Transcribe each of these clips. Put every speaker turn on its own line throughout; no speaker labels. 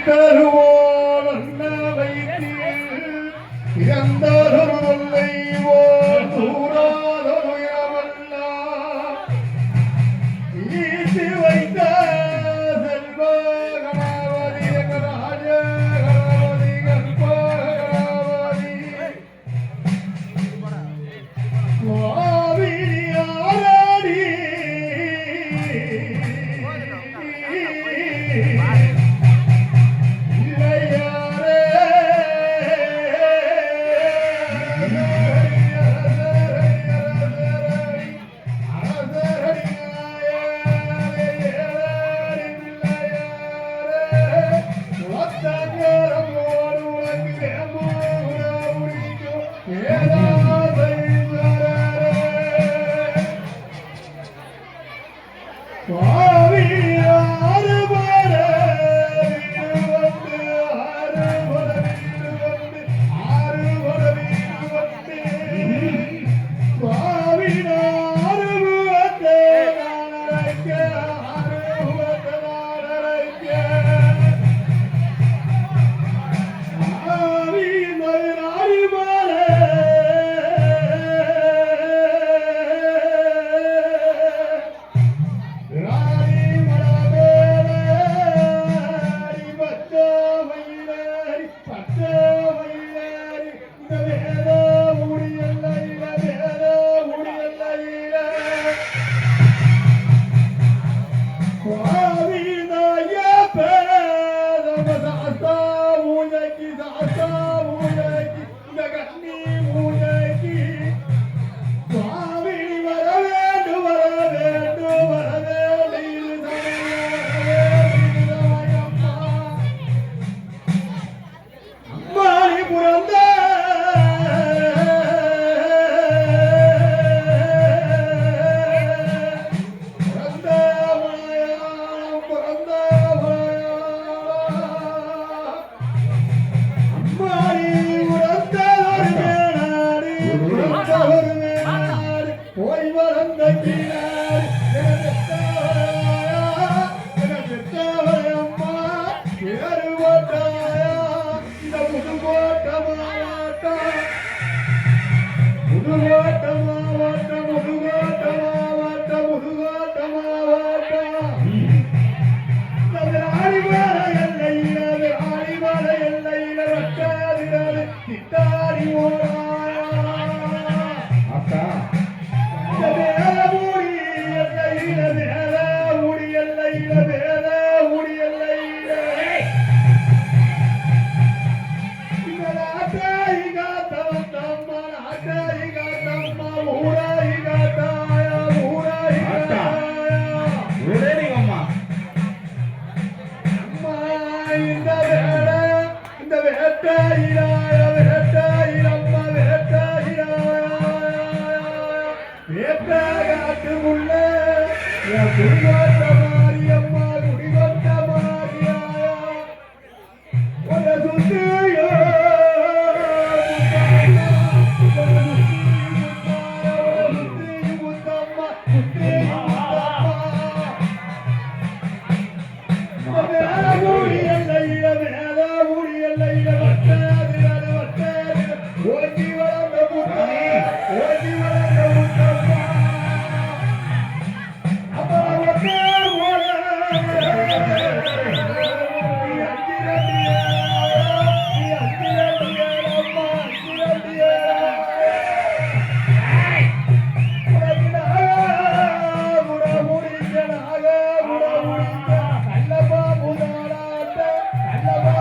தருவோர் வைத்து இறந்தொரு தொல்லை ஓர் தூராதொரு இரவெல்லாம் ஈட்டி வைத்த செல்வ கணபதி ராஜ கணபதி கற்ப கணபதி சுவாமியாரடி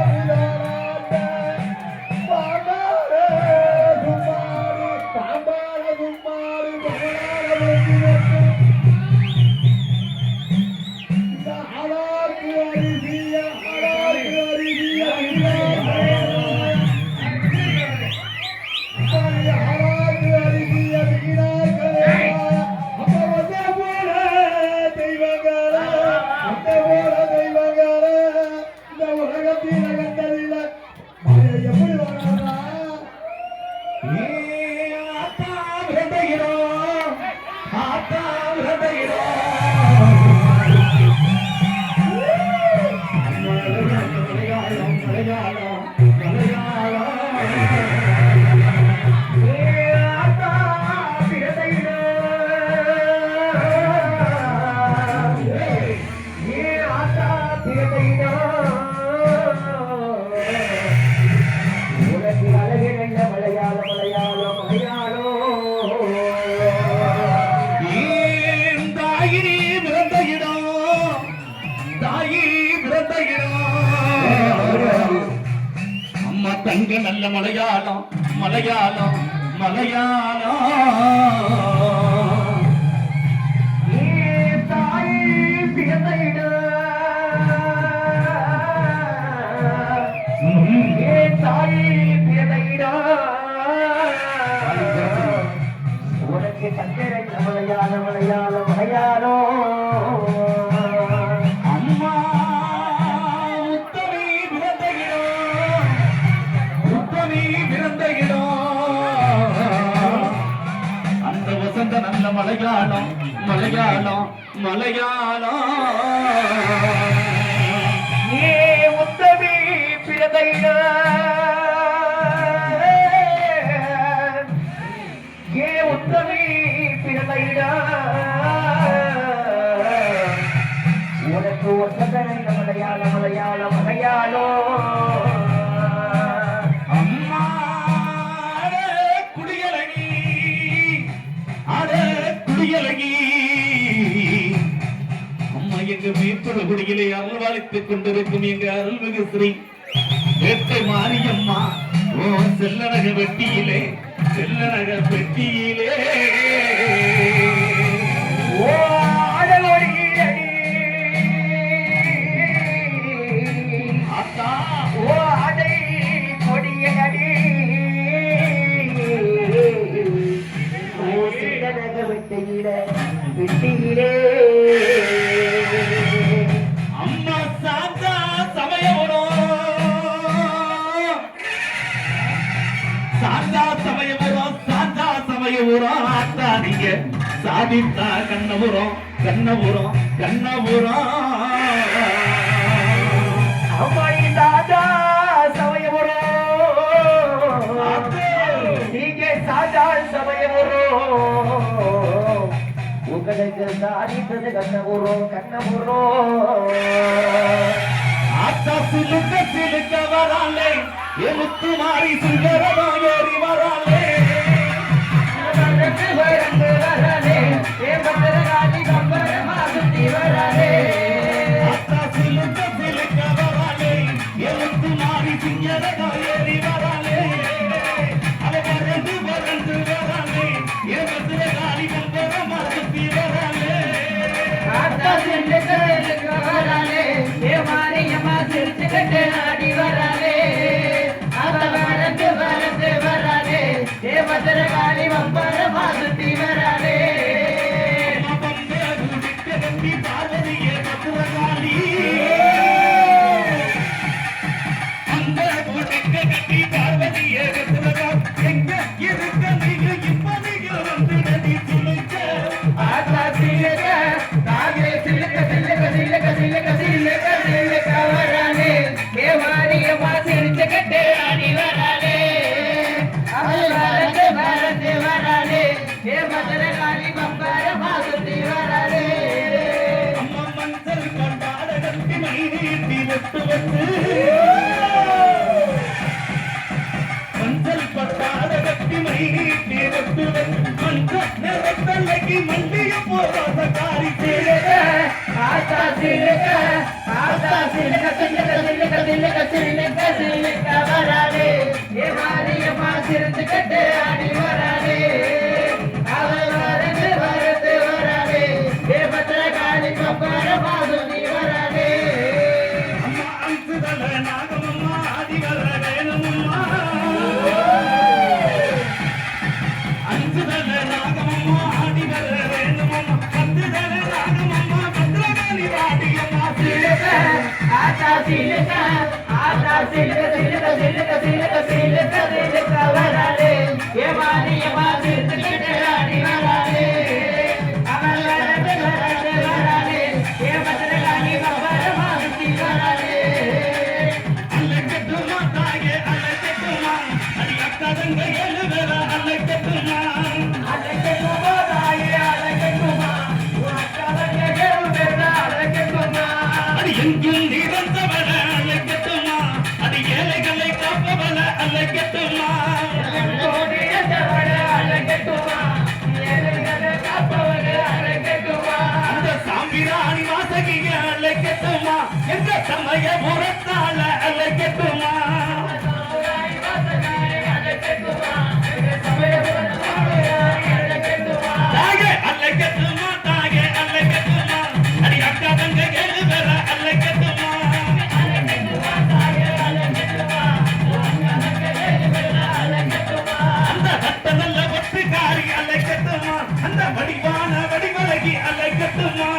Bye.
மலையாளம் மலையாளம் மலையாளம் தங்க நல்ல மலையாளம் மலையாளம் மலையாளம் தாய் பிறந்த தாய் பிறந்த உனக்கு தங்க மலையாள மலையாள மலையாளம் நல்ல மலையாளம் மலையாளம் மலையாளம் ஏ உத்தமி பிறந்தையிட ஏ உத்தமி பிறந்தையிட உனக்கு ஒத்தந்த நல்ல மலையாள மலையாள மலையாளம் அம்மா எங்க மீட்பு குடியிலே அருள்வாளித்துக் கொண்டிருக்கும் எங்க அருள்மிகு ஸ்ரீ வேட்டை மாரியம்மா ஓ செல்லநக வெட்டியிலே செல்லநக பெட்டியிலே ஓ அடலொடியடி அத்தா ஓ அடை கொடியடி வெட்டியிலே அம்மா சாந்தா சமயவரம் சாந்தா சமயவரம் சாந்தா சமயவரம் ஆத்தா நீங்க சாதித்தா கண்ணபுரம் கண்ணபுரம் கண்ணபுரம் அம்மாயி தாதா சமயவரம் நீங்க சாதா சமயவரம் உங்களுக்கு சாதித்தது கண்ணபுரம் கண்ணபுரம் ஆத்தா சிலுக்க சிலுக்க வராலே எமுத்து மாறி சுந்தரமா ஏறி வராலே வராலே ஏ பத்திரகாளி கம்பரமா சுத்தி வராலே ஆத்தா சிலுக்க சிலுக்க வராலே எமுத்து மாறி சுந்தரமா ஏறி வராலே அவ வரைந்து வரைந்து வராலே ஏ பத்திரகாளி கம்பரமா சுத்தி வராலே ஆத்தா சிலுக்க சிலுக்க வராலே ஏ மாரியம்மா சிரிச்சுக்கிட்டு ஆடி வராலே அவ வரைந்து வரைந்து வராலே ஏ பத்திரகாளி கம்பரமா சுத்தி வராலே பார்வதியே பத்திரகாளி அந்த கட்டி பார்வதியே எங்க இருக்க நீங்க இப்ப நீங்க வந்து நதி சொல்லுங்க ஆத்தா சிலுக்க தாயே சிலுக்க சிலுக்க சிலுக்க சிலுக்க சிலுக்க சிலுக்க வராலே ஏ மாரியம்மா சிரிச்சுக்கிட்டு ஆடி வராலே அவள் வரந்து வரந்து வராலே ஏ பத்திரகாளி கம்பரமா சுத்தி வராலே அம்மா மஞ்சள் கொண்டாட கட்டி மை நீட்டி வெட்டு வெட்டு மஞ்சள் கொண்டாட கட்டி மை நீட்டி வெட்டு வெட்டு மஞ்சள் நிறத்தலைக்கு மண்டிய போராத காரி ஆத்தா சிலுக்க சிலுக்க சிலுக்க சிலுக்க சிலுக்க சிலுக்க வராலே ஏ மாரியம்மா சிரிச்சுக்கிட்டு ஆடி வராலே அவள் வரந்து வரந்து வராலே ஏ பத்திரகாளி கம்பரமா சுத்தி வராலே அம்மா அஞ்சுதல நாகமம்மா ஆதி வர வேணுமம்மா அஞ்சுதல நாகமம்மா ஆதி வர வேணுமம்மா பத்துதல நாகமம்மா பத்திரகாளி வாடியம்மா சிலுக்க ஆத்தா சிலுக்க சிலுக்க சிலுக்க சிலுக்க சிலுக்க சிலுக்க சிலுக்க வராலே ஏ மாரியம்மா சிரிச்சுக்கிட்டு ஆடி வராலே அவள் வரந்து வரந்து வராலே ஏ பத்திரகாளி கம்பரமா சுத்தி வராலே எங்க சமய புறத்தால அழைக்கட்டுமா தாயே அழைக்கட்டுமா தாயே அழைக்கட்டுமா அடி அக்கா தங்க ஏழு பேர அழைக்கட்டுமா அந்த கட்ட நல்ல ஒட்டுக்காரி அழைக்கட்டுமா அந்த வடிவான வடிவழகி அழைக்கட்டுமா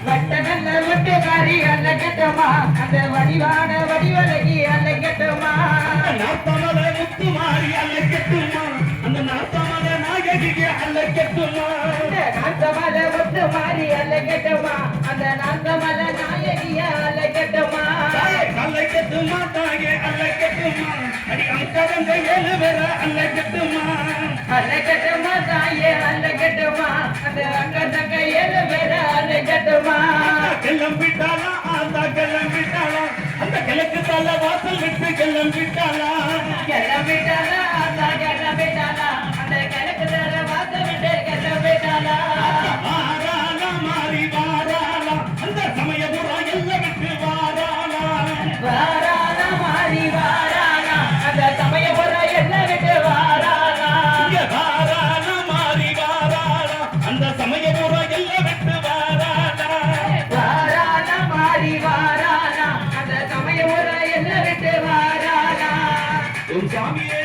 வட்டநல்ல வெட்டுக்காரி அல்லகட்டுமா அந்த வடிவான வடிவழகி அல்லகட்டுமா
நாத்தமல முத்துமாரி அழைக்கட்டுமா அந்த நாத்தமல நாயகியை அழைக்கட்டுமா
அந்த நாந்தமல ஒட்டு மாறி அல்லகட்டுமா அந்த நாந்தமல நாயகிய அல்லகட்டுமா
அழைக்கட்டுமா தாயே அழைக்கட்டுமா அடி அங்கவங்க ஏழு பேர அழைக்கட்டுமா
அல்லகட்டுமா தாயே அல்லகட்டுமா அந்த அங்க தங்க ஏழு பேர அல்லகட்டுமா
கிளம்பிட்டாளா அந்த கிளம்பிட்டாளா அந்த கிழக்கு தல வாசல் விட்டு கிளம்பிட்டாளா
கிளம்பிட்டாளா அந்த கிளம்பிட்டாளா அந்த கிழக்கு தர வாசல் விட்டு கிளம்பிட்டாளா
வாராளா மாறி வாராளா அந்த சமயபுரா எல்லாம் விட்டு வாராளா
வாராளா மாறி வாராளா அந்த சமயபுர எல்லாம் விட்டு வாராளா
இங்க வாராளா மாறி வாராளா அந்த சமயபுரா எல்லாம் விட்டு வாராளா
வாராளா மாறி வாராளா அந்த சமயபுர எல்லாம் விட்டு வாராளா
உன் சாமியே